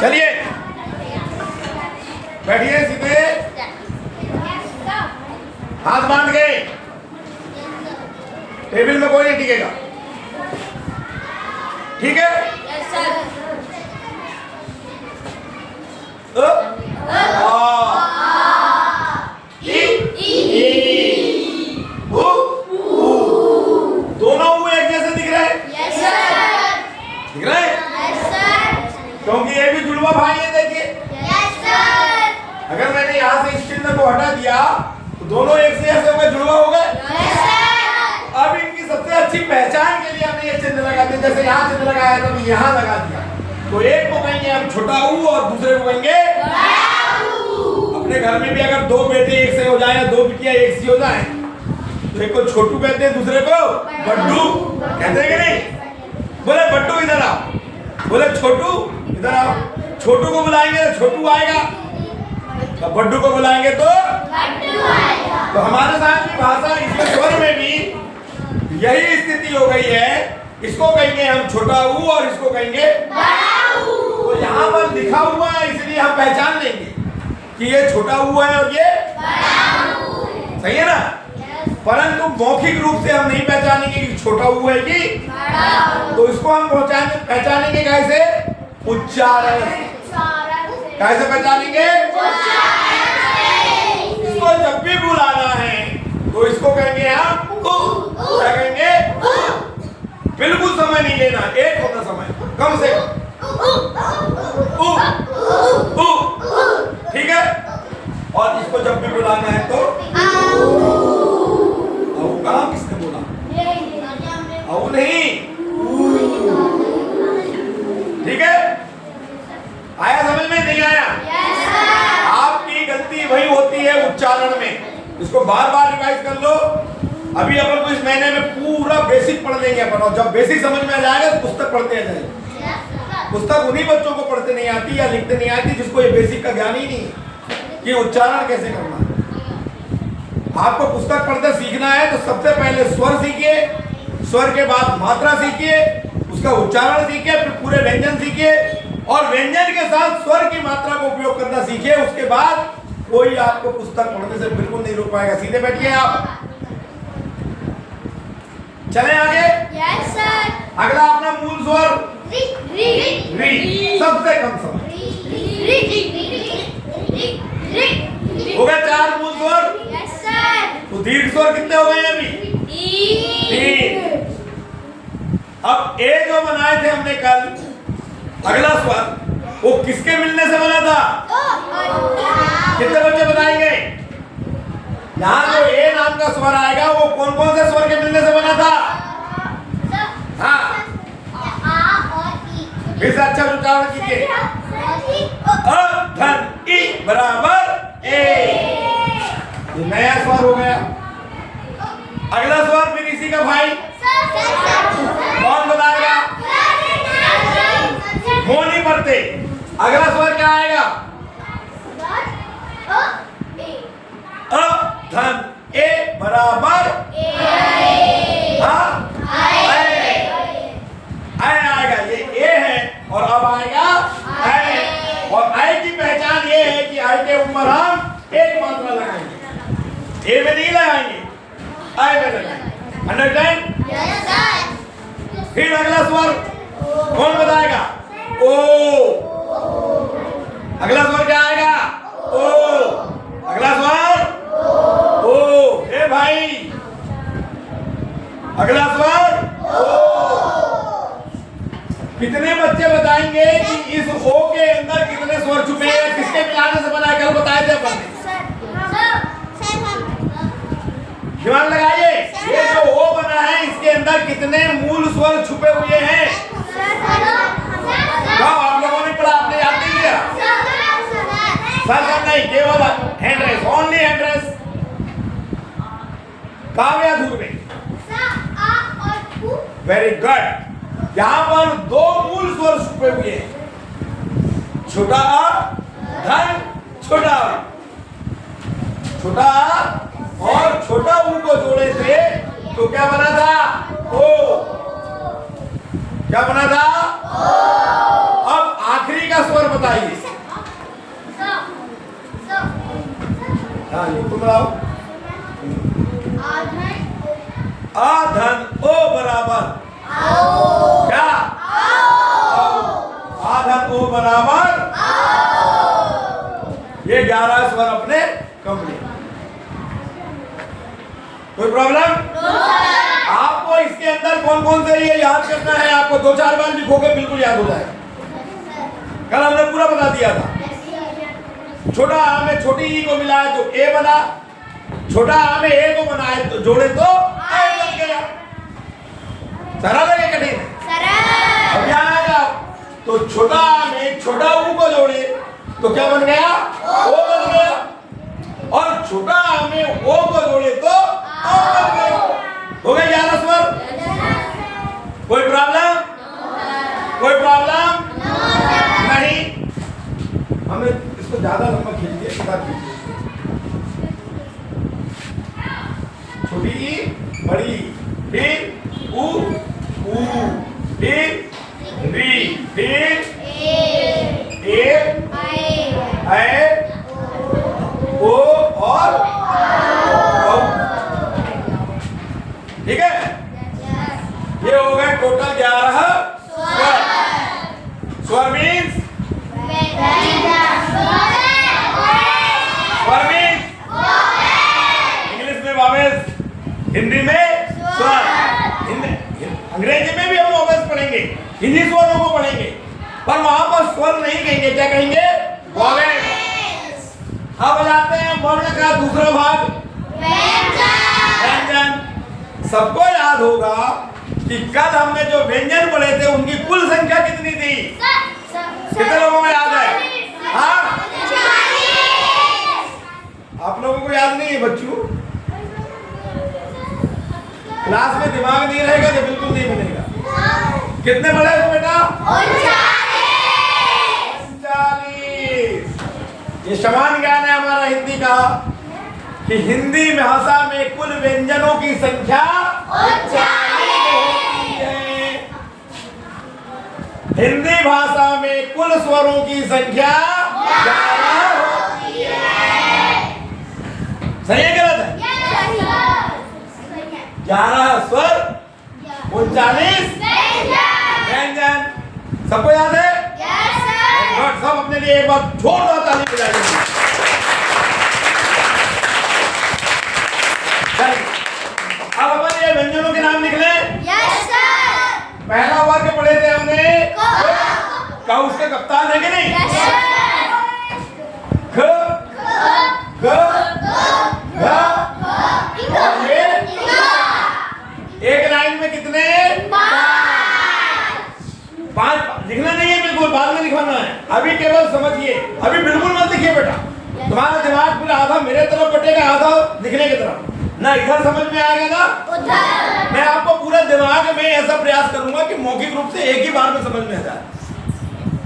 चलिए बैठिए सीधे, हाथ बांध के, टेबल में कोई नहीं टिकेगा, ठीक है? दोनों हुए एक जैसे दिख रहे हैं? दिख रहे हैं? क्योंकि ये भी जुड़वा भाई है, देखिए। अगर मैंने यहाँ से इस चिन्ह को हटा दिया तो दोनों एक से ऐसे हो गए, जुड़वा हो गए। अब इनकी सबसे अच्छी पहचान के लिए हमने ये चिन्ह लगा दिया, जैसे यहाँ चिन्ह लगाया था तो यहाँ लगा दिया, तो एक को कहेंगे हम छोटा ऊ और दूसरे को कहेंगे अपने घर में भी अगर दो बेटे एक से हो जाए या दो बिटिया एक सी हो जाए तो एक को छोटू कहते हैं, दूसरे को बड्डू कहते हैं कि नहीं? बोले बड्डू इधर आओ, बोले छोटू इधर आओ। छोटू को बुलाएंगे तो छोटू आएगा, तो बड्डू को बुलाएंगे तो बड्डू आएगा। तो हमारे साथ भी भाषा इसमें स्वर में भी यही स्थिति हो गई है। इसको कहेंगे हम छोटा ऊ और इसको कहेंगे बड़ा ऊ। तो यहाँ पर लिखा हुआ है इसलिए हम पहचान लेंगे कि ये छोटा ऊ है और ये बड़ा ऊ, सही है ना? परंतु मौखिक रूप से हम नहीं पहचानेंगे कि छोटा ऊ है कि बड़ा ऊ। तो इसको हम पहचानेंगे कैसे? उच्चारण। कैसे पहचानेंगे? इसको जब भी बुलाना है तो इसको कहेंगे हम ऊ। क्या कहेंगे? बिल्कुल समय नहीं लेना, एक होता समय कम से कम ऊ ऊ, ठीक है? और इसको जब भी बुलाना है तो कहाँ किसने बोला? औ नहीं, ठीक है? आया समझ में? नहीं आया? आपकी गलती वही होती है उच्चारण में, इसको बार बार रिवाइज कर लो। अभी अपन को इस महीने में पूरा बेसिक पढ़ लेंगे अपन, और जब बेसिक समझ में आ जाएगा तो पुस्तक पढ़ते आ जाएंगे। पुस्तक उन्हीं बच्चों को पढ़ते नहीं आती या लिखते नहीं आती जिसको ये बेसिक का ज्ञान ही नहीं कि उच्चारण कैसे करना है। आपको पुस्तक पढ़ते सीखना है तो सबसे पहले स्वर सीखिए, स्वर के बाद मात्रा सीखिए, उसका उच्चारण सीखिए, फिर पूरे व्यंजन सीखिए और व्यंजन के साथ स्वर की मात्रा को उपयोग करना सीखिए। उसके बाद कोई आपको पुस्तक पढ़ने से बिल्कुल नहीं रोक पाएगा। सीधे बैठिए आप, चले आगे। Yes sir. अगला अपना मूल स्वर री, सबसे कम स्वर हो गए 4 मूल स्वर। Yes sir. तो दीर्घ स्वर कितने हो गए अभी? 3। अब ए जो बनाए थे हमने कल, अगला स्वर वो किसके मिलने से बना था? कितने बच्चे बताएंगे? यहाँ जो ए नाम का स्वर आएगा वो कौन कौन से स्वर के मिलने से बना था? हाँ, फिर से अच्छा उच्चारण कीजिए। अ धन ई बराबर ए, ये नया स्वर हो गया। अगला स्वर फिर इसी का भाई कौन बताएगा? हो नहीं पढ़ते। अगला स्वर क्या आएगा? अ धन ए बराबर हाँ आएगा, ये ए है और अब आएगा ऐ। और ऐ की पहचान ये है कि ऐ के ऊपर हम एक मात्रा लगाएंगे, ए में नहीं लगाएंगे, ऐ में लगाएंगे। अंडरस्टैंड? Yes sir. फिर अगला स्वर कौन बताएगा? ओ। अगला स्वर क्या आएगा? ओ। अगला स्वर ओ। ए भाई, अगला स्वर ओ। कितने बच्चे बताएंगे कि इस ओ के अंदर कितने स्वर छुपे हैं? किसके मिलाने से बना? कल बताए थे अपन ने। दिमाग लगाइए, ये जो ओ बना है इसके अंदर कितने मूल स्वर छुपे हुए हैं? आप लोगों ने पढ़ा, आपने याद नहीं किया? सर नहीं, केवल hand raise, only hand raise. Kavya Dhurve, very good. यहाँ पर 2 मूल स्वर छुपे हुए हैं, छोटा आ धन छोटा आ। छोटा आ और छोटा ऊ को जोड़े थे तो क्या बना था? ओ। क्या बना था? अब आखिरी का स्वर बताइए। बताओ। आधन ओ बराबर क्या? आधन ओ बराबर ये 11 स्वर अपने कंप्लीट। कोई प्रॉब्लम? आपको इसके अंदर कौन कौन से ये याद करना है, आपको 2-4 बार लिखोगे बिल्कुल याद हो जाएगा। कल हमने पूरा बता दिया था। छोटा आ में छोटी ई को मिलाए तो ए बना, छोटा आ में ए को बनाए तो जोड़े तो ए बन गया। सरल है कठिन? सरल। अब यहाँ आ जाओ तो छोटा आ में छोटा ऊ को जोड़े तो क्या बन गया? ओ बन गया। और छोटा आ में ओ को जोड़े तो ओ बन गया। हो गए 11 स्वर। कोई प्रॉब्लम? कोई प्रॉब्लम नहीं। हमें इसको ज्यादा लंबा खींच दिया, छोटी ई बड़ी, फिर ऊ ऊ, फिर री, फिर ए ओ और औ। ठीक है, ये हो गए टोटल 11 स्वर। स्वर मीन्स इंग्लिश में वावेल्स, हिंदी में स्वर। अंग्रेजी में भी हम वावेल्स पढ़ेंगे, हिंदी स्वरों को पढ़ेंगे, पर वहां पर स्वर नहीं कहेंगे, क्या कहेंगे? वावेल्स। अब जाते हैं वर्ण का दूसरा भाग, व्यंजन। सबको याद होगा कि कल हमने जो व्यंजन पढ़े थे उनकी कुल संख्या कितनी थी? कितने लोगों को याद है? हाँ, आप लोगों को याद नहीं है बच्चों? क्लास में दिमाग नहीं रहेगा तो बिल्कुल नहीं बनेगा। कितने पढ़े हो बेटा? 39। ये समान ज्ञान है हमारा हिंदी का कि हिंदी भाषा में कुल व्यंजनों की संख्या 39 होती है। हिंदी भाषा में कुल स्वरों की संख्या 11 होती है। सही है गलत है? 11 स्वर 39 व्यंजन। सबको याद है? सब अपने लिए एक बार जोरदार ताली बजाइए। अब अपन ये व्यंजनों के नाम लिख लें। पहला वर्ग पढ़े थे हमने का, उसके कप्तान है कि नहीं? ख ग घ और ये एक लाइन में कितने? 5 लिखना नहीं है, बिल्कुल बाद में लिखवाना है। अभी केवल समझिए, अभी बिल्कुल मत लिखिए बेटा। तुम्हारा दिमाग पूरा आधा मेरे तरफ बटेगा, आधा लिखने की तरफ। ना इधर समझ में आएगा ना उधर। मैं आपको पूरा दिमाग में ऐसा प्रयास करूंगा कि मौखिक रूप से एक ही बार में समझ में आ जाए।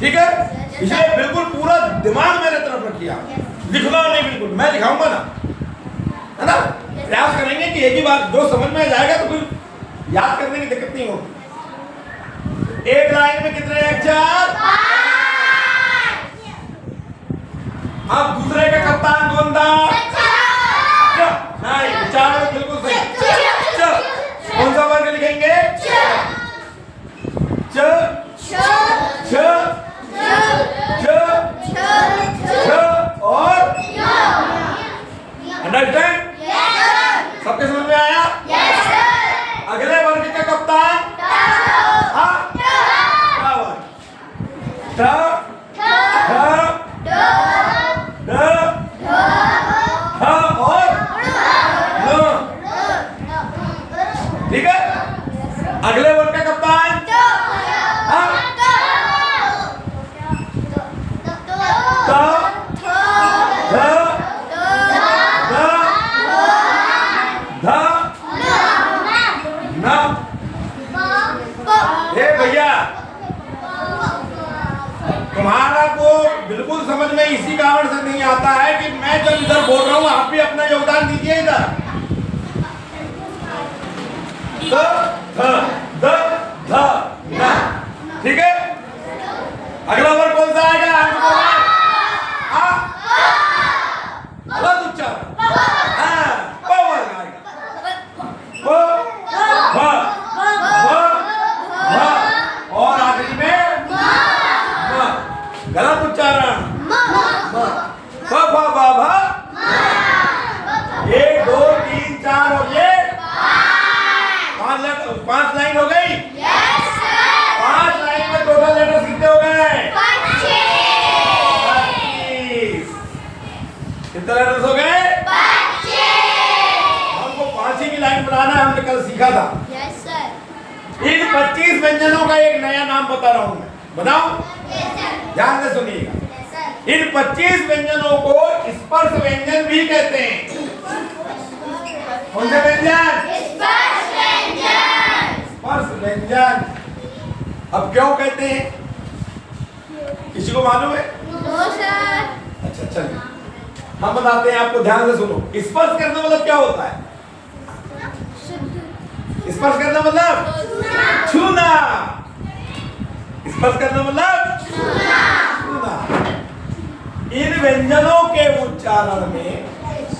ठीक है, इसलिए बिल्कुल पूरा दिमाग मेरे तरफ रखिए। लिखना नहीं, बिल्कुल मैं लिखाऊंगा ना, है ना? प्रयास करेंगे कि एक ही बार जो समझ में आ जाएगा तो फिर याद करने की दिक्कत नहीं होगी। एक लाइन में कितने अक्षर? 5। अब दूसरे का कप्तान कौन था? नहीं, उच्चारण बिल्कुल सही। कौन सा वर्ग लिखेंगे? च छ और अंडरस्टैंड? सबके समझ में आया? अगले वर्ग का कप्तान ठीक है। अगले वर्ग का कप्तान भैया, तुम्हारा को बिल्कुल समझ में इसी कारण से नहीं आता है कि मैं जब इधर बोल रहा हूँ आप भी अपना योगदान दीजिए इधर। ठीक है, अगला वर्ग कौन सा आएगा? गलत उच्चारण। नाम बता रहा हूं मैं, बताऊं? ध्यान से सुनिएगा। इन 25 व्यंजनों को स्पर्श व्यंजन भी कहते हैं। कौन से व्यंजन? स्पर्श व्यंजन। अब क्यों कहते हैं, किसी को मालूम है? अच्छा चलिए हम बताते हैं आपको, ध्यान से सुनो। स्पर्श करना मतलब क्या होता है? स्पर्श करना मतलब छूना। स्पर्श करना मतलब छूना। इन व्यंजनों के उच्चारण में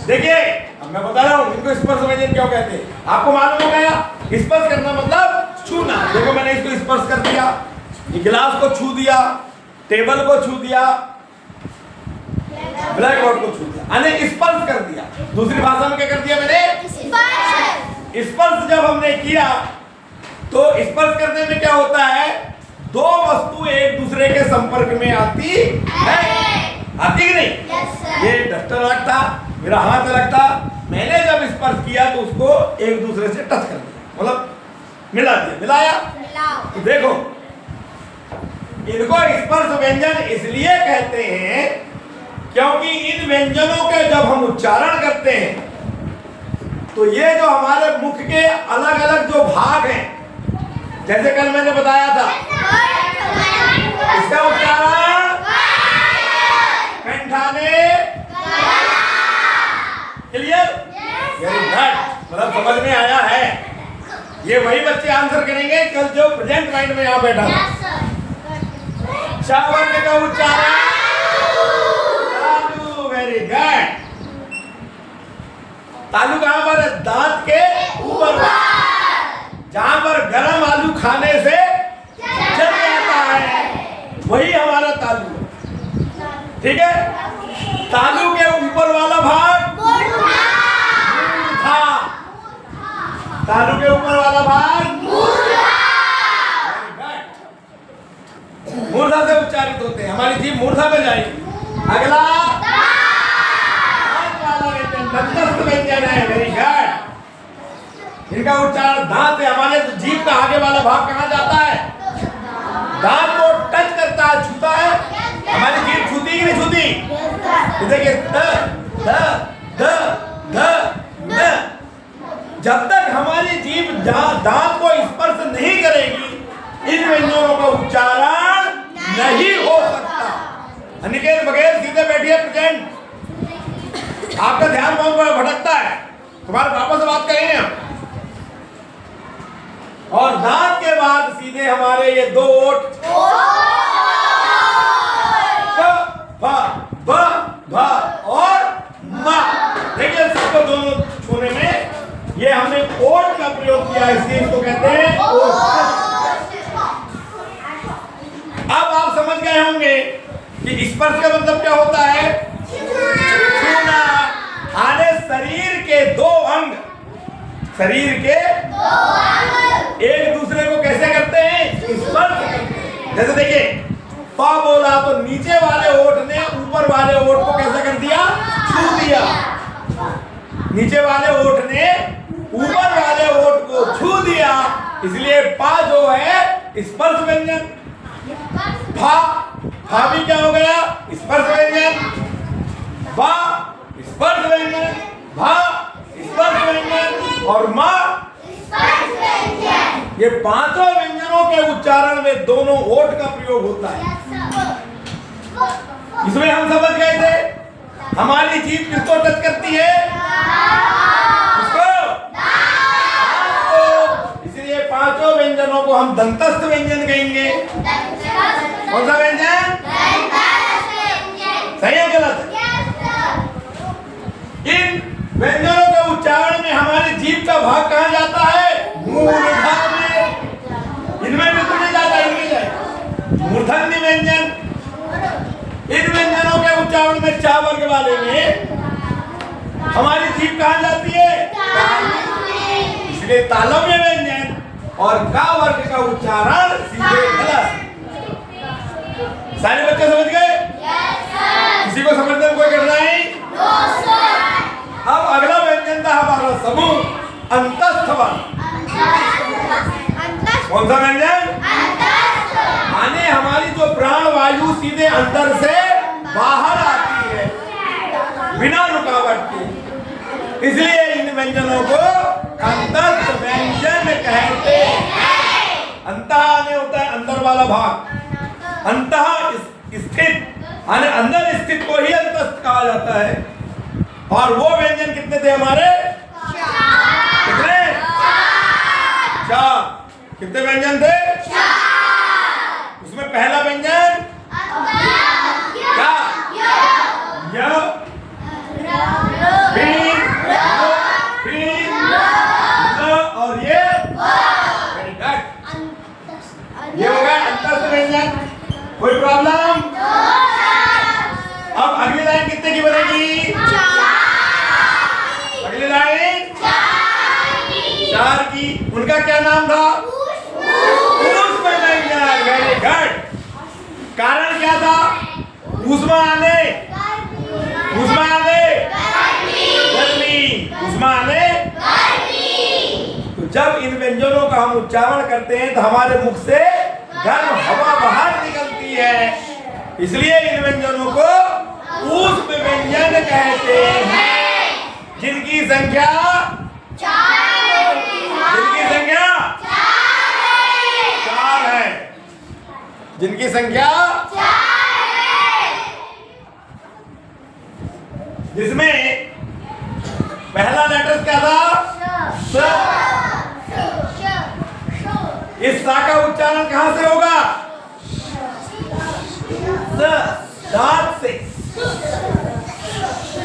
देखिए, अब मैं बता रहा हूं इनको स्पर्श व्यंजन क्यों कहते हैं, आपको मालूम हो गया। स्पर्श करना मतलब छूना। देखो मैंने इसको स्पर्श कर दिया, ये गिलास को छू दिया, टेबल को छू दिया, ब्लैक बोर्ड को छू दिया, यानी स्पर्श कर दिया। दूसरी भाषा में क्या कर दिया मैंने? स्पर्श जब हमने किया तो स्पर्श करने में क्या होता है, दो वस्तु एक दूसरे के संपर्क में आती है, आती कि नहीं? ये डस्टर अलग था, मेरा हाथ अलग था, मैंने जब स्पर्श किया तो उसको एक दूसरे से टच कर दिया, मतलब मिला दिया, मिलाया। तो देखो इनको स्पर्श व्यंजन इसलिए कहते हैं क्योंकि इन व्यंजनों के जब हम उच्चारण करते हैं तो ये जो हमारे मुख के अलग अलग जो भाग हैं, जैसे कल मैंने बताया था, इसका उच्चारण कंठाने, क्लियर? वेरी गुड, मतलब समझ में आया है। ये वही बच्चे आंसर करेंगे कल जो प्रेजेंट माइंड में यहाँ बैठा था। चा वर्ग का उच्चारण तालु, वेरी गुड। तालु कहां पर है? दांत के ऊपर, जहां पर गरम आलू खाने से जल जाता है, वही हमारा तालु है, ठीक है? तालु के ऊपर वाला भाग मूर्धा, तालु के ऊपर वाला भाग मूर्धा से उच्चारित होते हैं, हमारी जीभ मूर्धा में जाएगी। अगला दंतस्थ व्यंजन है, वेरी गुड। इनका उच्चारण दांत है, हमारे जीभ का आगे वाला भाग कहाँ जाता है? दांत को टच करता है, छूता है। हमारी जीभ छूती कि नहीं छूती? देखिए द द द द न, जब तक हमारी जीभ दांत को स्पर्श नहीं करेगी इन व्यंजनों का उच्चारण नहीं हो सकता। अनिकेत बघेल सीधे बैठिए, प्रेजेंट। आपका ध्यान बहुत भटकता है, तुम्हारे पापा से बात करेंगे हम। और दांत के बाद सीधे हमारे ये दो ओठ ब ब भ और म। देखिए सबको दोनों छूने में ये हमने ओठ का प्रयोग किया, इसलिए इसको कहते हैं ओठ। अब आप समझ गए होंगे कि स्पर्श का मतलब क्या होता है? छूना। आने शरीर के दो अंग, शरीर के एक दूसरे को कैसे करते हैं? स्पर्श करते हैं। जैसे देखिए पा बोला तो नीचे वाले ओठ ने ऊपर वाले ओठ को कैसे कर दिया? छू दिया। नीचे वाले ओठ ने ऊपर वाले ओठ को छू दिया, इसलिए पा जो है स्पर्श व्यंजन। भा, भा भी क्या हो गया? स्पर्श व्यंजन। बा स्पर्श व्यंजन, भा स्पर्श व्यंजन और मा स्पर्श व्यंजन। ये पांचों व्यंजनों के उच्चारण में दोनों ओठ का प्रयोग होता है। इसमें हम समझ गए थे हमारी जीभ किसको टच करती है? किसको? दांत को। इसलिए पांचों व्यंजनों को हम दंतस्थ व्यंजन कहेंगे। कौन सा व्यंजन? सही है गलत? इन व्यंजनों के उच्चारण में हमारी जीभ का भाग कहाँ जाता है? मूर्धा में। इनमें बिल्कुल नहीं जाता, इनमें जाए मूर्धन्य व्यंजन। इन व्यंजनों के उच्चारण में चा वर्ग वाले में हमारी जीभ कहाँ जाती है? इसलिए तालव्य व्यंजन और का वर्ग का उच्चारण सीधे गलत। सारे बच्चे समझ गए? किसी को समझने में कोई कठिनाई? अब अगला व्यंजन था हमारा समूह अंतस्थ वर्ण। कौन सा व्यंजन? सीधे अंदर से बाहर आती है बिना रुकावट के। इसलिए इन व्यंजनों को अंतस्थ व्यंजन कहते हैं। अंतः आने होता है अंदर वाला भाग, अंतः स्थित यानी अंदर स्थित को ही अंतस्थ कहा जाता है। और वो व्यंजन कितने थे हमारे? कितने? चार। कितने व्यंजन थे? उसमें पहला व्यंजन क्या? य, फिर, ल और ये वेरी गुड। ये हो गया अंतस्थ व्यंजन। कोई प्रॉब्लम? अब अगली लाइन कितने की बनेगी? अगली लाइन 4 की। उनका क्या नाम था? ऊष्म व्यंजन। Very good. कारण क्या था? ऊष्मा आने, ऊष्मा आने, गर्मी, ऊष्मा आने। तो जब इन व्यंजनों का हम उच्चारण करते हैं तो हमारे मुख से गर्म हवा बाहर निकलती है। इसलिए इन व्यंजनों को ऊष्म व्यंजन कहते हैं, जिनकी संख्या चार है। जिनकी संख्या जिसमें पहला लेटर क्या था? स। इस सा का उच्चारण कहां से होगा? स, दांत से।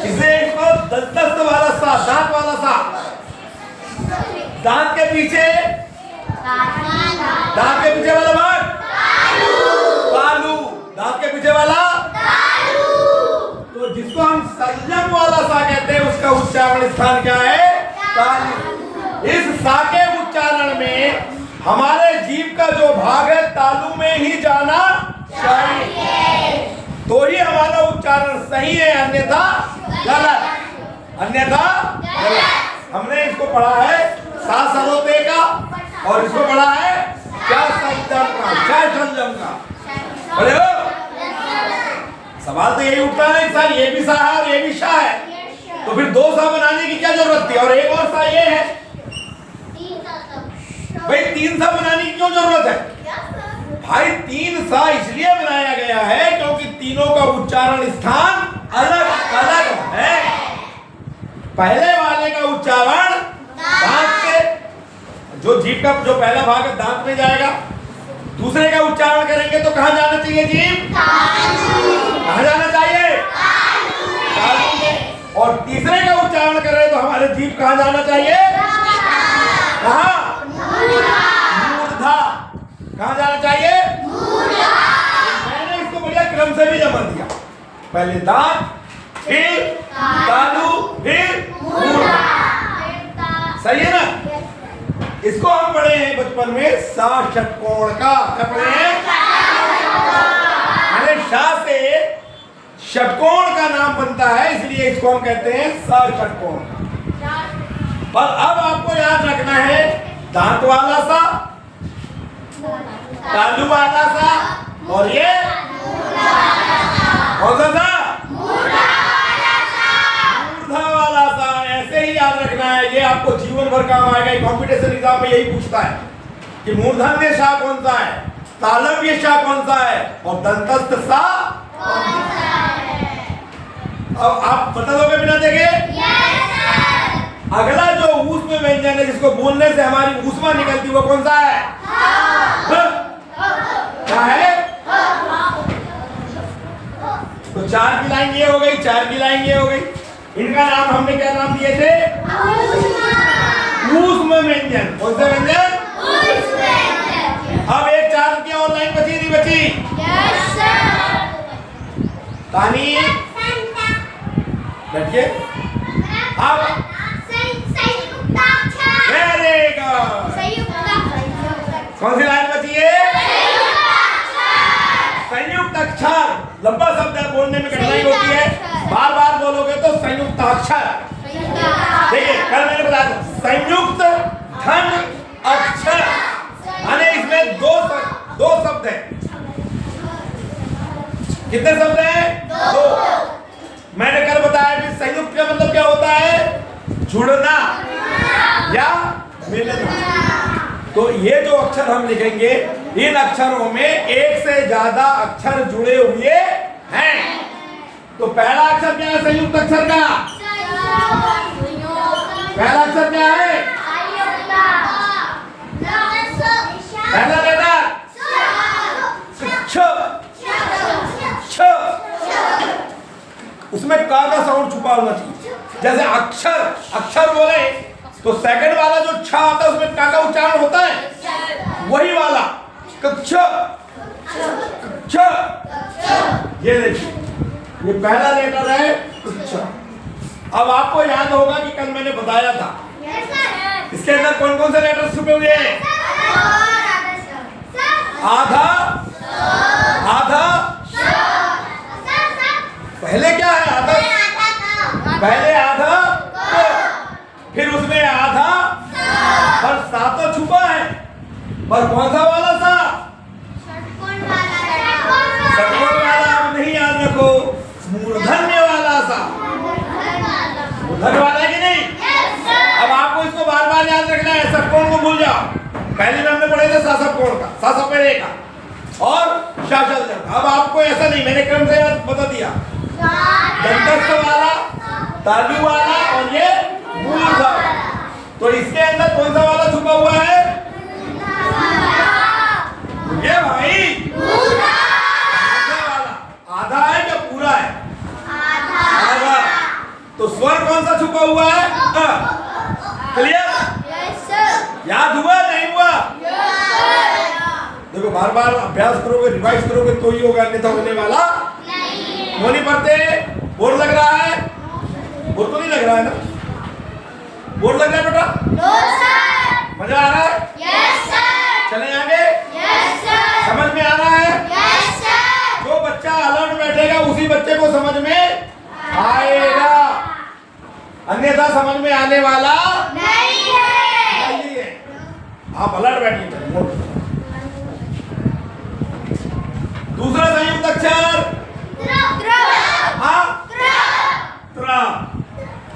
इसे इसको दंतस्थ वाला सा, दांत वाला सा। दांत के पीछे, दांत के पीछे वाला भाग तालु। दांत के पीछे वाला तो जिसको हम संयम वाला सा कहते हैं उसका उच्चारण स्थान क्या है? तालु। इस सा के उच्चारण में हमारे जीभ का जो भाग है तालु में ही जाना चाहिए, तो ही हमारा उच्चारण सही है, अन्यथा गलत। अन्यथा गलत। हमने इसको पढ़ा है सा सरोते का और इसको पढ़ा है क्या संयम का, क्या संयम का। अरे हो सवाल तो यही उठता है सर ये भी सा है और ये भी शा है, तो फिर 2 सा बनाने की क्या जरूरत थी? और एक और सा ये है भाई, 3 सा बनाने की क्यों जरूरत है? भाई 3 सा इसलिए बनाया गया है क्योंकि तीनों का उच्चारण स्थान अलग अलग है। पहले वाले का उच्चारण दांत से, जो जीभ का जो पहला भाग है दांत में जाएगा। दूसरे का उच्चारण करेंगे तो कहां जाना चाहिए? जीभ कहां जाना चाहिए? तालु में। और तीसरे का उच्चारण करें तो हमारे जीभ कहां जाना चाहिए? कहां? मूर्धा। कहां जाना चाहिए? मैंने इसको बढ़िया क्रम से भी जमा दिया, पहले दांत, फिर तालु, फिर मूर्धा। सही है ना? इसको हम पढ़े हैं बचपन में सा षटकोण का। क्या पढ़े हैं? अरे शा से षटकोण का नाम बनता है, इसलिए इसको हम कहते हैं सा षटकोण। पर अब आपको याद रखना है दांत वाला सा, तालु वाला सा और ये कौन सा सा? मूर्धा वाला सा। ऐसे ही याद रखना है, ये आपको जीवन भर काम आएगा। कॉम्पिटिशन एग्जाम में यही पूछता है कि मूर्धन्य शा कौन सा है, तालव्य शा कौन सा है और दंतस्थ सा कौन सा है। अब आप बता दोगे बिना देखे? अगला जो ऊष्म व्यंजन है जिसको बोलने से हमारी ऊष्मा निकलती वो कौन सा है? क्या है? तो 4 की लाइन ये हो गई, 4 की लाइन ये हो गई। इनका नाम हमने क्या नाम दिए थे? ऊष्म व्यंजन। कौन सा व्यंजन? अब एक 4 की और लाइन बची नहीं बची? तानी बैठिए। अब वेरी गुड। कौन सी लाइन बची है? संयुक्त अक्षर। लंबा शब्द है, बोलने में कठिनाई होती है, बार बार बोलोगे तो संयुक्त अक्षर। देखिए कल मैंने बताया था संयुक्त धन अक्षर, यानी इसमें दो शब्द हैं। कितने शब्द हैं? दो। मैंने कल बताया कि संयुक्त का मतलब क्या होता है? जुड़ना या मिलना। तो ये जो अक्षर हम लिखेंगे, इन अक्षरों में एक से ज्यादा अक्षर जुड़े हुए हैं। तो पहला अक्षर क्या है संयुक्त अक्षर का? पहला अक्षर क्या है? पहला लेटर छ। छ। उसमें का साउंड छुपा होना चाहिए। जैसे अक्षर अक्षर बोले तो सेकंड वाला जो छ आता है उसमें का उच्चारण होता है, वही वाला कक्ष। ये देखिए, ये पहला लेटर है कक्ष। अब आपको याद होगा कि कल मैंने बताया था इसके अंदर कौन कौन से लेटर छुपे हुए हैं? आधा, आधा। पहले क्या है? आधा। पहले आधा, फिर उसमें आधा और सा तो छुपा है, पर कौन सा वाला सा? षटकोण वाला। अब नहीं याद रखो, मूर्धन्य वाला सा। मूर्धन्य वाला है कि नहीं? अब आपको इसको बार बार याद रखना है, षटकोण को भूल जाओ। पहले में हमने पढ़े थे सा षटकोण का, सा सा पहले का और शा शा शा। अब आपको ऐसा नहीं, मैंने क्रम से बता दिया। दंतस्थ वाला, तालु वाला और ये मूर्धा। तो इसके अंदर कौन सा वाला छुपा हुआ है? ये भाई वाला। आधा है क्या पूरा है? आधा। तो स्वर कौन सा छुपा हुआ है? क्लियर? याद हुआ नहीं हुआ? देखो बार बार अभ्यास करोगे, रिवाइज करोगे तो ही होगा, अन्यथा होने वाला वो नहीं। पढ़ते बोर्ड लग रहा है? बोर्ड तो नहीं लग रहा है ना? बोर्ड लग रहा है बेटा? मजा आ रहा है? चले आगे? समझ में आ रहा है? जो बच्चा अलर्ट बैठेगा उसी बच्चे को समझ में आएगा, अन्यथा समझ में आने वाला नहीं है। आप अलर्ट बैठिए। दूसरा संयुक्त अक्षर त्रा।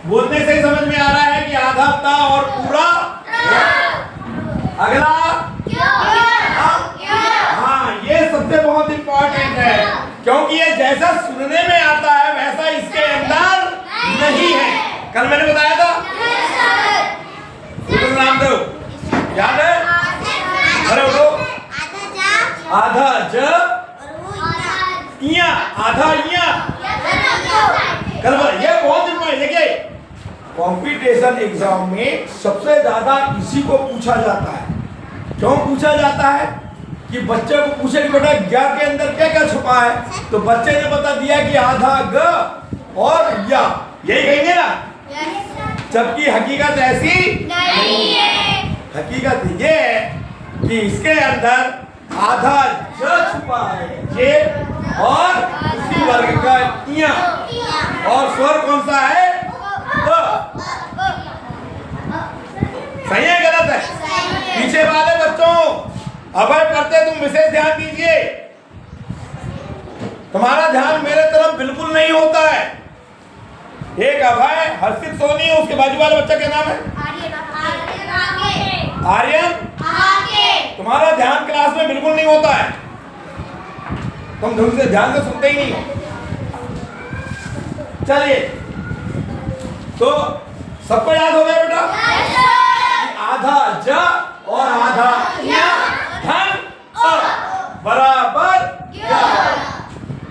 बोलने से ही समझ में आ रहा है कि आधा ता और पूरा। अगला हाँ, ये सबसे बहुत इंपॉर्टेंट है, क्योंकि ये जैसा सुनने में आता है वैसा इसके अंदर नहीं है। कल मैंने बताया था नाम दो, याद है? अरे उठो। आधा ज इया, आधा इया। कल ये बहुत इंपॉर्टेंट। देखिए कंपटीशन एग्जाम में सबसे ज्यादा इसी को पूछा जाता है। क्यों पूछा जाता है? कि बच्चे को पूछे कि बेटा ग के अंदर क्या क्या छुपा है, तो बच्चे ने बता दिया कि आधा ग और या, यही कहेंगे ना। जबकि हकीकत ऐसी नहीं है। हकीकत ये है कि इसके अंदर आधा ज छुपा है, ये और उसी वर्ग का इया। और स्वर कौन सा है? सही है गलत है? पीछे वाले बच्चों अभय करते तुम विशेष ध्यान दीजिए। तुम्हारा ध्यान मेरे तरफ बिल्कुल नहीं होता है। एक अभय, हर्षित सोनी, उसके बाजू वाले बच्चा क्या नाम है? आर्यन। तुम्हारा ध्यान क्लास में बिल्कुल नहीं होता है, तुम ढंग से ध्यान से सुनते ही नहीं हो। चलिए, तो सबको याद हो गया बेटा? आधा ज और आधा य, धन अ बराबर य।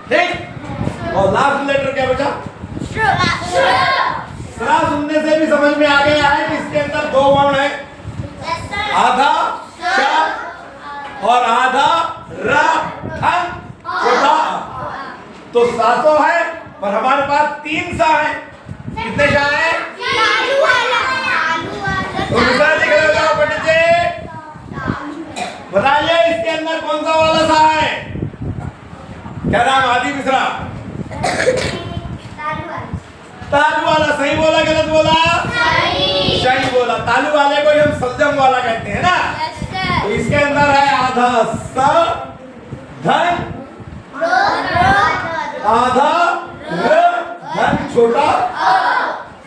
ठीक। और लास्ट लेटर क्या बेटा? श्रा। सुनने से भी समझ में आ गया है कि इसके अंदर दो वर्ण है, आधा श और आधा र, धन छोटा। तो सातों है, पर हमारे पास 3 सा है। कितने सा है? तो मिसाल लिख रहे हो पंडित जी, बताइए इसके अंदर कौन सा वाला सा है? क्या नाम? आदि मिश्रा। तालु वाला। सही बोला गलत बोला? सही बोला। तालु वाले को हम सलजम वाला कहते हैं ना। तो इसके अंदर है आधा स, धन आधा र धन छोटा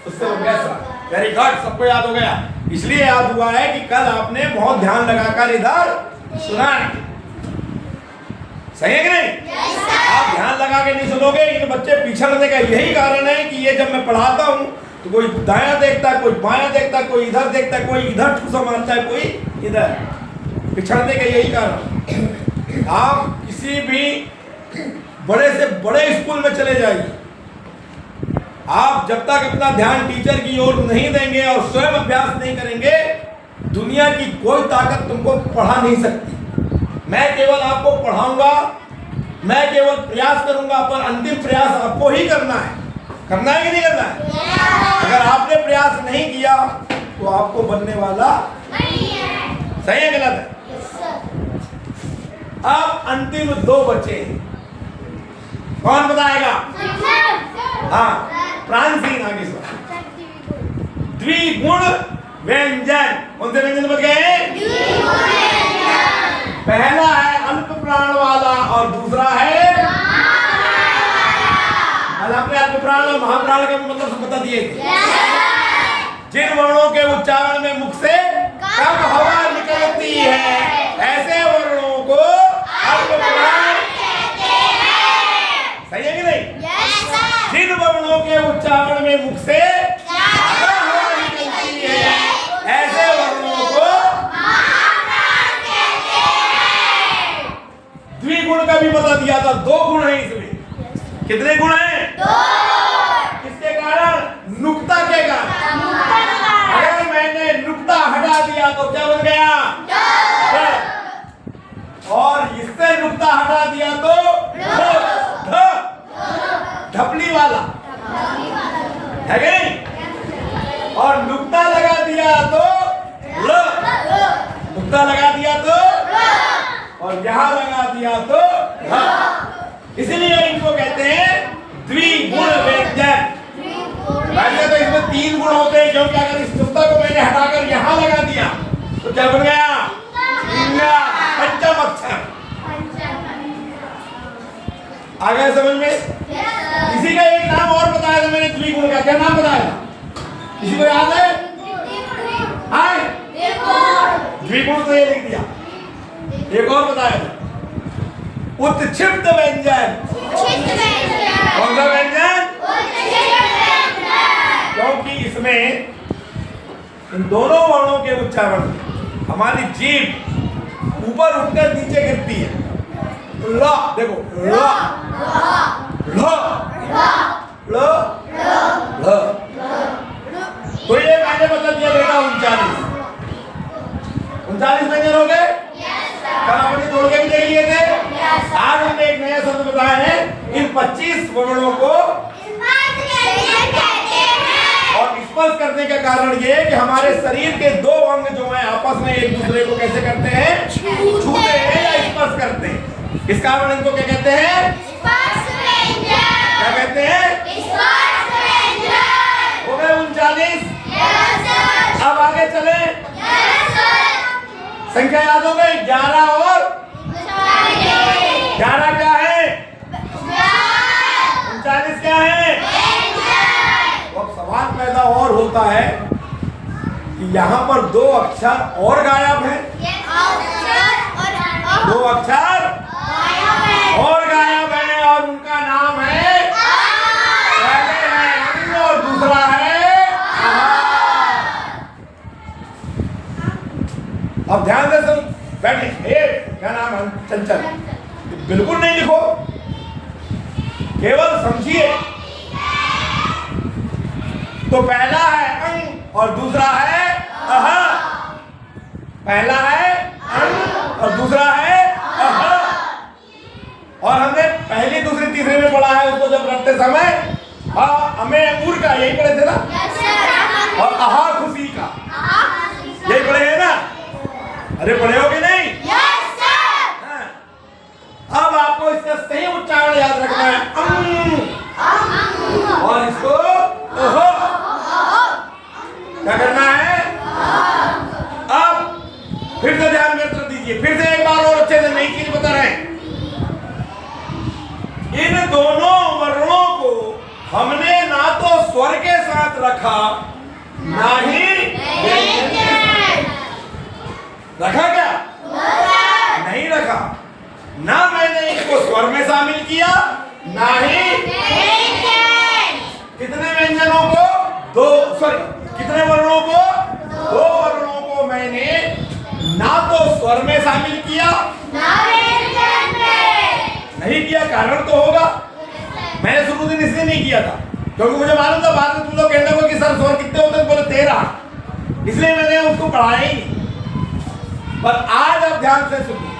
उससे हो गया सा। वेरी गुड, सबको याद हो गया। इसलिए याद हुआ है कि कल आपने बहुत ध्यान लगाकर इधर सुना है। सही है कि नहीं? आप ध्यान लगा के नहीं सुनोगे, इन बच्चे पिछड़ने का यही कारण है कि ये जब मैं पढ़ाता हूँ तो कोई दायां देखता है, कोई बायां देखता है, कोई इधर देखता है, कोई इधर ठूसा मारता है, कोई इधर। पिछड़ने का यही कारण। आप किसी भी बड़े से बड़े स्कूल में चले जाइए, आप जब तक अपना ध्यान टीचर की ओर नहीं देंगे और स्वयं अभ्यास नहीं करेंगे, दुनिया की कोई ताकत तुमको पढ़ा नहीं सकती। मैं केवल आपको पढ़ाऊंगा, मैं केवल प्रयास करूंगा, पर अंतिम प्रयास आपको ही करना है। करना है कि नहीं करना है? अगर आपने प्रयास नहीं किया तो आपको बनने वाला नहीं है। सही है गलत है? अब अंतिम दो बचे हैं, कौन बताएगा? हाँ, प्रांसीन आगे से। द्विगुण व्यंजन, कौन से व्यंजन बच गए? पहला है अल्प प्राण वाला और दूसरा है आपने अल्प प्राण और महाप्राण का मतलब सब बता दिए थे। जिन वर्णों के उच्चारण में मुख से कम हवा निकलती है, ऐसे वर्णों को अल्प प्राण कहते हैं। सही है कि नहीं? जिन वर्णों के उच्चारण में मुख से ज्यादा हवा निकलती है, ऐसे वर्णों को महाप्राण कहते हैं। द्विगुण का भी बता दिया था, दो गुण है इसमें। कितने गुण हैं? दो। किसके कारण? नुक्ता के कारण। अगर मैंने नुक्ता हटा दिया तो क्या बन गया? और इससे नुक्ता हटा दिया तो ढपली वाला है कि नहीं? और नुक्ता लगा दिया तो नुक्ता लगा दिया तो और यहां लगा दिया तो इसलिए इनको कहते हैं द्विगुण व्यंजन। वैसे तो इसमें तीन गुण होते हैं, क्योंकि अगर इस नुक्ता को मैंने हटाकर यहाँ लगा दिया तो क्या बन गया? पंचम अक्षर। आ गया समझ में? इसी का एक नाम और बताया था मैंने द्विगुण का। क्या नाम बताया था? किसी को याद है? द्विगुण तो ये लिख दिया। एक और बताया था, उत्क्षिप्त व्यंजन। कौन सा व्यंजन? क्योंकि इसमें इन दोनों वर्णों के उच्चारण में हमारी जीभ ऊपर उठकर नीचे गिरती है। ल, देखो ल, ल, ल, ल। तो ये मैंने बता दिया बेटा 39 व्यंजन हो गए। कल आपने जोड़ के भी देख लिए थे। आज हमने एक नया शब्द बताया है। इन 25 वर्णों को और स्पर्श करने का कारण ये है कि हमारे शरीर के दो अंग जो हैं आपस में एक दूसरे को कैसे करते हैं? छूते हैं या स्पर्श करते हैं। इस कारण इनको क्या कहते हैं? क्या कहते हैं? हो गए 39। अब आगे चले। संख्या याद हो गई? 11 और 11 क्या है? 39 क्या है? अब सवाल पैदा और होता है कि यहाँ पर दो अक्षर और गायब हैं। दो अक्षर और गायब है और उनका नाम है, पहले है अंग और दूसरा है अब ध्यान से सुन बैठे। क्या नाम है? चंचल। बिल्कुल नहीं लिखो, केवल समझिए। तो पहला है अंग और दूसरा है अह। पहला है अंग और दूसरा है अह। और हमने पहली दूसरी तीसरे में पढ़ा है उसको जब रखते समय हमें अंगूर का यही पढ़े थे ना, और आहा खुशी का यही पढ़े हैं ना। अरे पढ़े हो कि नहीं? Yes sir. अब आपको इसका सही उच्चारण याद रखना है, और इसको ओहो क्या करना है? अब फिर से ध्यान में रख दीजिए, फिर से एक बार और अच्छे से नई चीज बता रहे हैं। इन दोनों हमने ना तो स्वर के साथ रखा ना ही रखा क्या? नहीं रखा। ना मैंने इसको स्वर में शामिल किया ना ही कितने व्यंजनों को? दो, सॉरी कितने वर्णों को? दो वर्णों को मैंने ना तो स्वर में शामिल किया नहीं किया। कारण तो होगा, मैंने शुरू दिन इसलिए नहीं किया था क्योंकि मुझे मालूम था बाद में तुम लोग कहते हो कि सर स्वर कितने होते हैं, बोले 13, इसलिए मैंने उसको पढ़ाया ही नहीं। पर आज आप ध्यान से सुनिए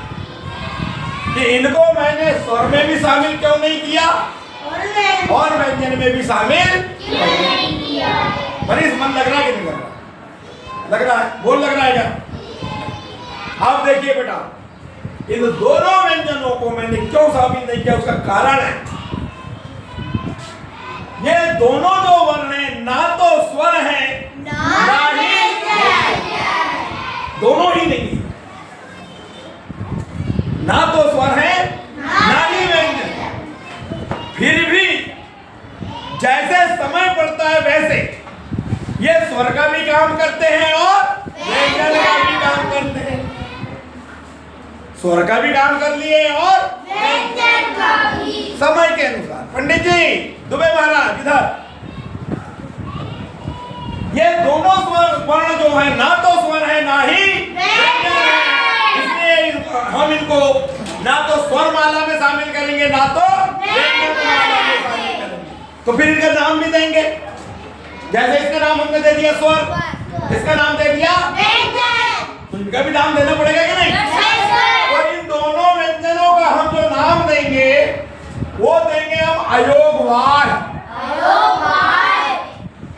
कि इनको मैंने स्वर में भी शामिल क्यों नहीं किया और व्यंजन में भी शामिल मनीष मन लग रहा है कि नहीं लग रहा? लग रहा है, बोल लग रहा है क्या? अब देखिए बेटा, इन दोनों व्यंजनों को मैंने क्यों शामिल नहीं किया, उसका कारण है ये दोनों जो वर्ण हैं ना तो स्वर हैं ना ही दोनों ही नहीं, ना तो स्वर है ना ही व्यंजन। फिर भी जैसे समय पड़ता है वैसे ये स्वर का भी काम करते हैं और व्यंजन का भी काम करते हैं। स्वर का भी काम कर लिए और व्यंजन का भी। समय के अनुसार। पंडित जी दुबे महाराज इधर, ये दोनों वर्ण जो है ना तो स्वर है ना ही व्यंजन है, इसलिए हम इनको ना तो स्वर माला में शामिल करेंगे ना तो व्यंजन माला में शामिल करेंगे। तो फिर इनका नाम भी देंगे, जैसे इसका नाम हमने दे दिया स्वर, इसका नाम दे दिया व्यंजन, तो इनका भी नाम देना पड़ेगा कि नहीं? और इन दोनों व्यंजनों का हम जो नाम देंगे वो देंगे हम अयोगवाह।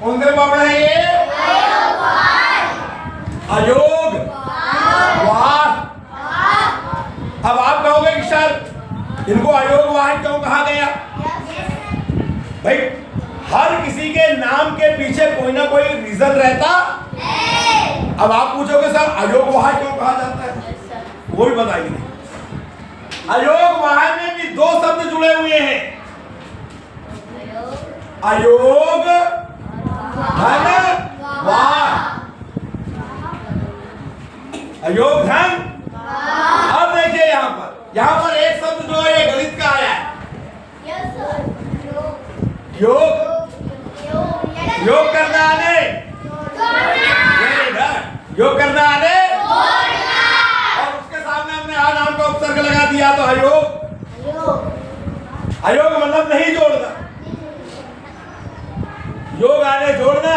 कौन से वर्ण है ये? अयोगवाह। अब आप कहोगे कि सर इनको अयोगवाह क्यों कहा गया? भाई हर किसी के नाम के पीछे कोई ना कोई रीजन रहता। अब आप पूछोगे सर अयोगवाह क्यों कहा जाता है, वो भी बताइए। नहीं, अयोगवाह में भी दो शब्द जुड़े हुए हैं, अयोग धन वाह। अयोग धन। अब देखिए यहाँ पर एक शब्द जो है ये गणित का आया है, योग। योग करना आने, योग करना आने, और उसके सामने हमने आ नाम का उपसर्ग लगा दिया तो अयोग। अयोग मतलब नहीं जोड़ना, योग आने जोड़ना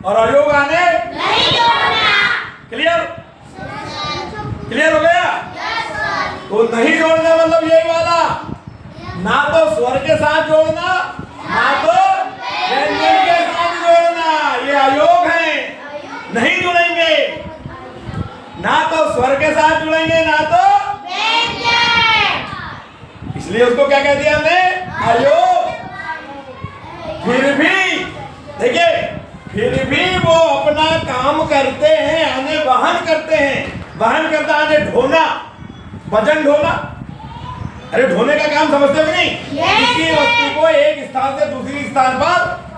और अयोग आने नहीं जोड़ना। क्लियर? क्लियर हो गया? तो नहीं जोड़ना मतलब यही वाला, ना तो स्वर के साथ जोड़ना ना तो व्यंजन के साथ जोड़ना, ये अयोग है। नहीं जुड़ेंगे, ना तो स्वर के साथ जुड़ेंगे ना तो व्यंजन, इसलिए उसको क्या कह दिया हमने? अयोग। फिर भी देखिए, फिर भी वो अपना काम करते हैं, आने वहन करते हैं। वहन करता आने ढोना, वजन ढोना। अरे ढोने का काम समझते हो नहीं? किसी वस्तु को एक स्थान से दूसरी स्थान पर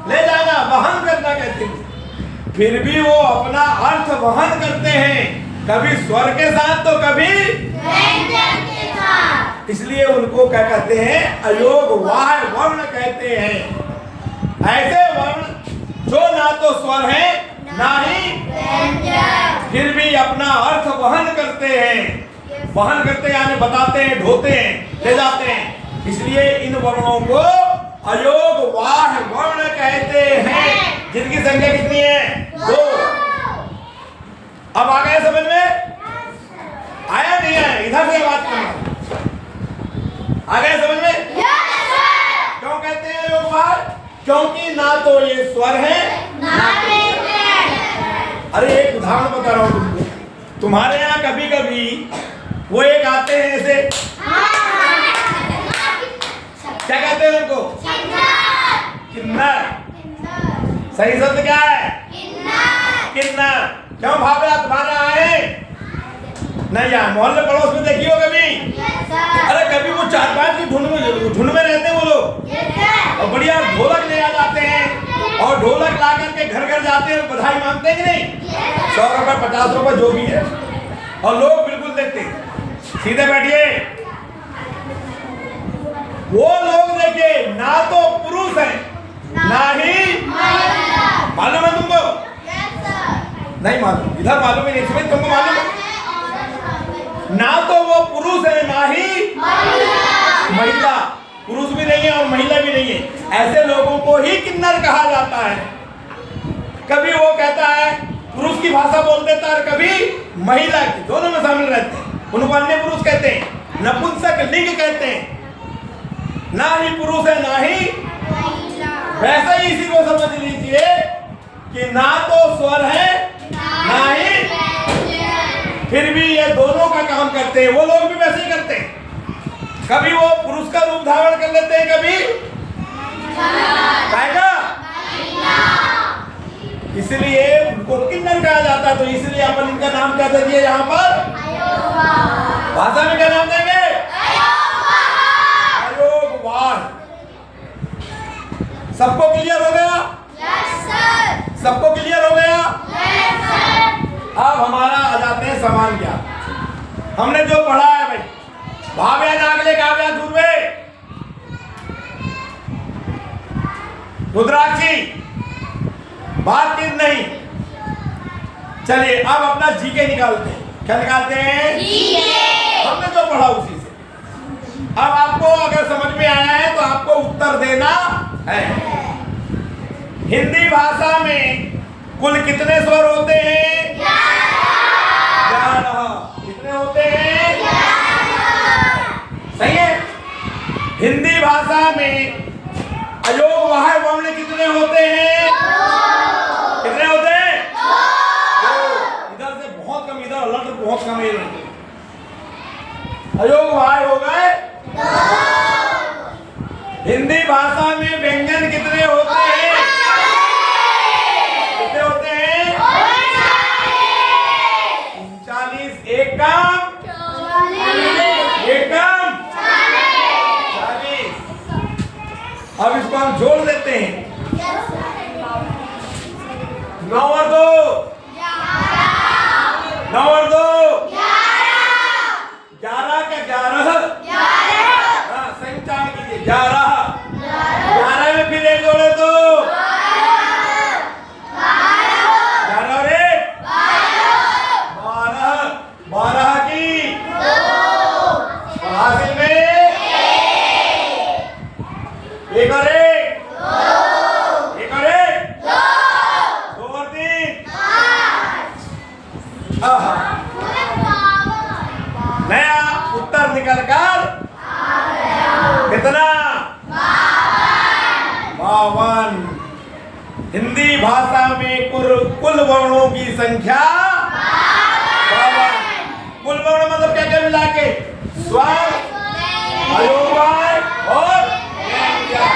ले जाना, वहन करना कहते हैं। फिर भी वो अपना अर्थ वहन करते हैं, कभी स्वर के साथ तो कभी व्यंजन के साथ, इसलिए उनको क्या कहते हैं? अयोगवाह वर्ण कहते हैं। ऐसे वर्ण जो ना तो स्वर है ना ही व्यंजन, फिर भी अपना अर्थ वहन करते हैं। वहन करते हैं यानी बताते हैं, ढोते हैं, ले जाते हैं, इसलिए इन वर्णों को अयोगवाह वर्ण कहते हैं, जिनकी संख्या कितनी है? 2। अब आ गए समझ में? आया नहीं आया? इधर से बात करना। आ गए समझ में? क्यों कहते हैं अयोगवाह? क्योंकि ना तो ये स्वर है ना व्यंजन। अरे एक उदाहरण बता रहा हूं तुमको, तुम्हारे यहाँ कभी कभी वो एक आते हैं ऐसे, क्या कहते हैं उनको? किन्नर। सही शब्द क्या है? किन्नर। क्यों भावे तुम्हारे आए? नहीं यार, मोहल्ले पड़ोस में देखी हो कभी? अरे कभी वो 4-5 की झुंड में रहते हैं वो लोग, और बढ़िया ढोलक ले आ 50 रुपए जो भी है, और लोग बिल्कुल देखते हैं। सीधे बैठिए। वो लोग देखिए ना तो पुरुष है ना ही मालूम है तुमको? नहीं मालूम, इधर मालूम ही नहीं, सुमित तुमको मालूम है? ना तो वो पुरुष है ना ही महिला, पुरुष भी नहीं है और महिला भी नहीं है। ऐसे लोगों को ही किन्नर कहा जाता है। कभी वो कहता है पुरुष की भाषा बोल देता है और कभी महिला की, दोनों में शामिल रहते हैं। उनको अन्य पुरुष कहते हैं, नपुंसक लिंग कहते हैं। ना ही पुरुष है ना ही, वैसे ही इसी को समझ लीजिए कि ना तो स्वर है ना ही, फिर भी ये दोनों का काम करते हैं। वो लोग भी वैसे ही करते हैं, कभी वो पुरुष का रूप धारण कर लेते हैं, कभी कायगा, इसलिए उनको किन्नर कहा जाता है। तो इसलिए अपन इनका नाम क्या देंगे यहाँ पर? भाषा में क्या नाम देंगे? अयोगवाह। सबको क्लियर हो गया? सबको क्लियर हो गया? अब हमारा आ जाते हैं समान ज्ञान। हमने जो पढ़ा है भाई, भाव्या नागले काव्या ध्रुवे रुद्राक्षी, बातचीत नहीं। चलिए अब अपना जीके निकालते हैं। क्या निकालते हैं? जीके। हमने जो पढ़ा उसी से। अब आपको अगर समझ में आया है तो आपको उत्तर देना है। हिंदी भाषा में कुल कितने स्वर होते हैं? 11। कितने होते हैं? 11। सही है। हिंदी भाषा में अयोगवाह वर्ण कितने होते हैं? 2। कितने होते हैं? 2। इधर से बहुत कम, इधर अलग बहुत कम है। अयोगवाह हो गए 2। हिंदी भाषा में व्यंजन कितने होते हैं? कितने होते हैं? 39। एक कम, एक कम 40। अब इसको हम जोड़ देते हैं। 9 और 2, 9 और 2, 11 का 11। हाँ सही चाल कीजिए। 11 में फिर एक जोड़े तो 11 और 1 12। 12 की हासिल में 1 और 1 2, 1 और 1 2 और 3 5। नया उत्तर निकल कर कितना? 52। हिंदी भाषा में कुल वर्णों की संख्या 52। कुल वर्ण मतलब क्या क्या मिला के? स्वर, अयोगवाह और व्यंजन।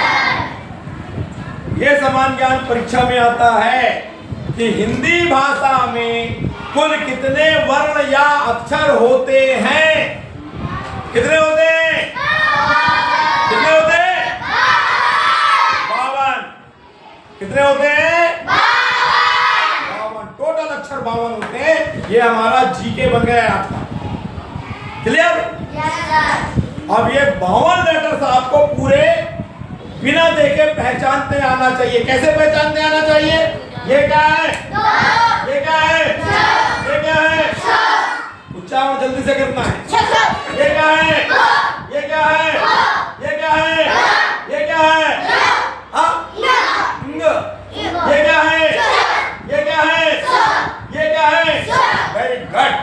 ये समान ज्ञान परीक्षा में आता है कि हिंदी भाषा में कुल कितने वर्ण या अक्षर होते हैं? कितने होते हैं? कितने होते हैं? 52। कितने होते हैं? 52। टोटल अक्षर 52 होते हैं। ये हमारा जीके बन गया आज का। क्लियर? अब ये 52 लेटर्स आपको पूरे बिना देखे पहचानते आना चाहिए। कैसे पहचानते आना चाहिए? ये क्या है? ये क्या है? ये क्या है? उच्चारण जल्दी से करना है। ये क्या है? ये क्या है? ये क्या है? ये क्या है? हाँ? ये क्या है? ये क्या है? ये क्या है? Very good.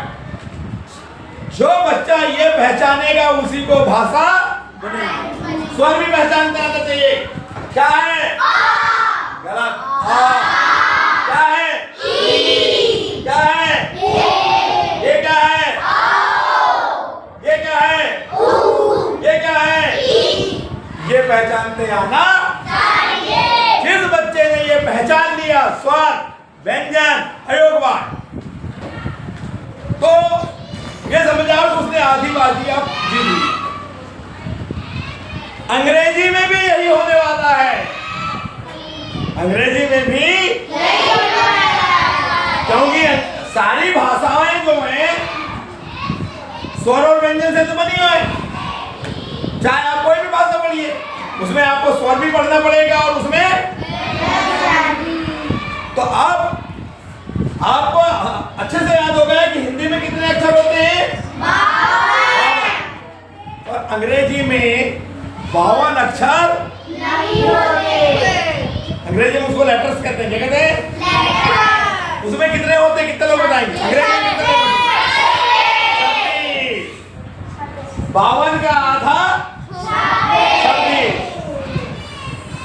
जो बच्चा ये पहचानेगा उसी को भाषा बनेगी। स्वर भी पहचानते आना चाहिए। क्या है? गलत। क्या है? क्या है? ये क्या है? ये क्या है? ये क्या है? ये पहचानते आना चाहिए। जिस बच्चे ने ये पहचान लिया स्वर, व्यंजन, अयोगवाह, तो ये समझ आओ उसने आधी बाजी अब जीत ली। अंग्रेजी में भी यही होने वाला है। अंग्रेजी में भी, क्योंकि सारी भाषा स्वर और व्यंजन से तो बनी हुई है। चाहे आप कोई भी भाषा पढ़िए, उसमें आपको स्वर भी पढ़ना पड़ेगा और उसमें तो अब आपको अच्छे से याद हो गया कि हिंदी में कितने अक्षर होते हैं, 52। और अंग्रेजी में 52 अक्षर नहीं होते। अंग्रेजी में उसको लेटर्स कहते हैं। क्या कहते हैं? उसमें कितने होते हैं? कितने लोग बताएंगे? अंग्रेजी में कितने होते हैं? 52 का आधा 26।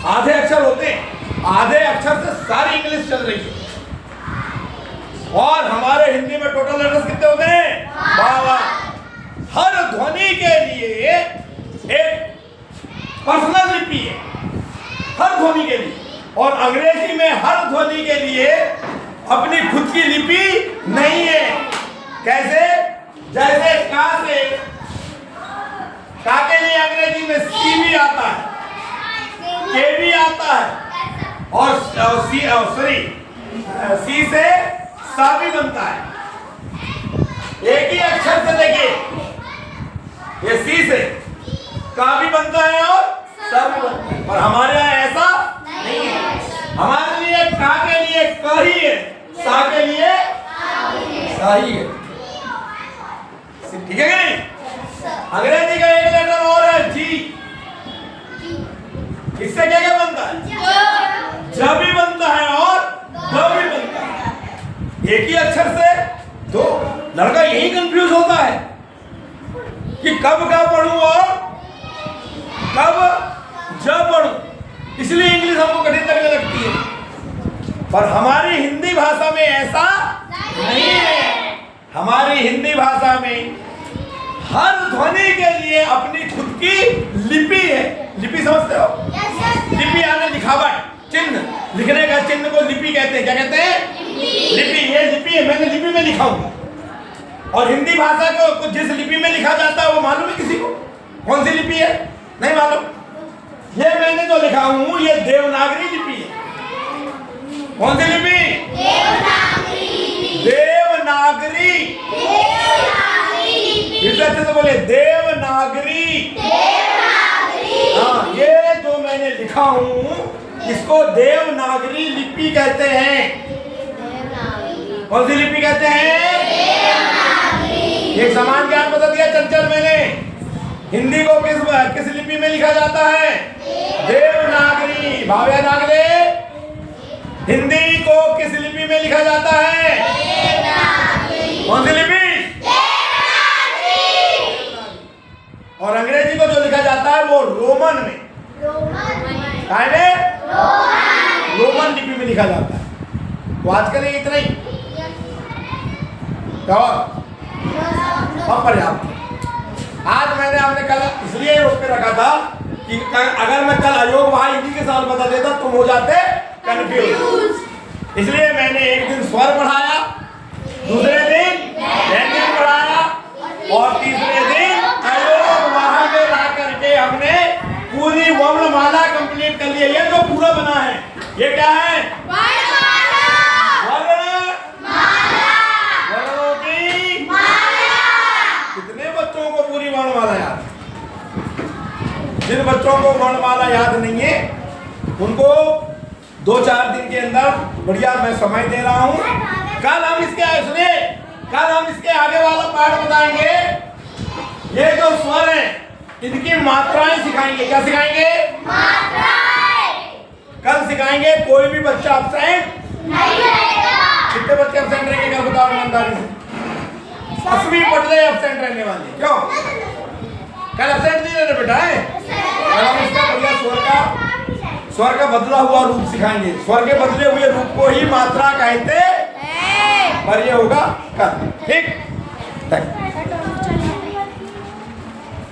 आधे अक्षर होते हैं। आधे अक्षर से सारी इंग्लिश चल रही है। और हमारे हिंदी में टोटल लेटर्स कितने होते हैं? 52। हर ध्वनि के लिए एक पर्सनल लिपि है, हर ध्वनि के लिए। और अंग्रेजी में हर ध्वनि के लिए अपनी खुद की लिपि नहीं है। कैसे? जैसे का से का के लिए अंग्रेजी में सी भी आता है, के भी आता है, और सी से सा भी बनता है। एक ही अक्षर से देखिए, ये सी से का भी बनता है और सा भी बनता है। और हमारे यहाँ ऐसा नहीं है। हमारे लिए का के लिए क ही है, सा के लिए सा ही है। ठीक है कि नहीं? अंग्रेजी का एक लेटर और है जी। इससे क्या क्या बनता है? ज भी बनता है और द भी बनता है। एक ही अक्षर से दो। लड़का यही कंफ्यूज होता है कि कब का पढ़ूं और कब ज पढ़ूं, इसलिए इंग्लिश हमको कठिन लगने लगती है। पर हमारी हिंदी भाषा में ऐसा नहीं है। हमारी हिंदी भाषा में हर ध्वनि के लिए अपनी खुद की लिपि है। लिपि समझते हो? लिपि यानी लिखावट, चिन्ह। लिखने का चिन्ह को लिपि कहते हैं। क्या कहते हैं? लिपि। ये लिपि है, मैंने लिपि में लिखा हूं। और हिंदी भाषा को जिस लिपि में लिखा जाता है वो मालूम है किसी को? कौन सी लिपि है? नहीं मालूम। ये मैंने जो लिखा हूं ये देवनागरी लिपि है। कौन सी लिपि? देवनागरी। फिर से अच्छे से बोले, देवनागरी। हाँ, ये जो मैंने लिखा हूं इसको देवनागरी लिपि कहते हैं। कौन सी लिपि कहते हैं? एक समान ज्ञान बता दिया चंचल मैंने। हिंदी को किस लिपि में लिखा जाता है? देवनागरी। भाव्या नागरे, हिंदी को किस लिपि में लिखा जाता है? कौन सी लिपि? और अंग्रेजी को जो लिखा जाता है वो रोमन में, रोमन लिपि में लिखा जाता है। तो आज के लिए इतना ही। पर्याप्त। आज मैंने आपने कल इसलिए रोक के रखा था कि अगर मैं कल अयोग भाई हिंदी के साथ बता देता तुम हो जाते कंफ्यूज। इसलिए मैंने एक दिन स्वर पढ़ाया, दूसरे दिन व्यंजन पढ़ाया और तीसरे दिन अयोग वहां में ला करके हमने पूरी वर्णमाला कंप्लीट कर लिया। ये जो पूरा बना है ये क्या है? वर्णों की माला। कितने बच्चों को पूरी वर्णमाला याद? जिन बच्चों को वर्णमाला याद नहीं है उनको 2-4 दिन के अंदर बढ़िया मैं समय दे रहा हूं। कल हम इसके सुनिए, कल हम इसके आगे वाला पाठ बताएंगे। ये जो स्वर है इनकी मात्राएं सिखाएंगे। क्या सिखाएंगे? मात्राएं। कल सिखाएंगे। कोई भी बच्चा अब्सेंट नहीं रहेगा। कितने बच्चे अब्सेंट रहेंगे कल बताओ ईमानदारी से? 10वीं पटले अब्सेंट रहने वाले। क्यों? कल अब्सेंट नहीं रहने बेटा है। कल हम इसका बढ़िया स्वर का बदला हुआ रूप सिखाएंगे। स्वर के बदले हुए रूप को ही मात्रा कहते हैं। पर ये होगा कल। ठीक?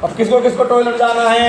अब किसको किसको टॉयलेट जाना है?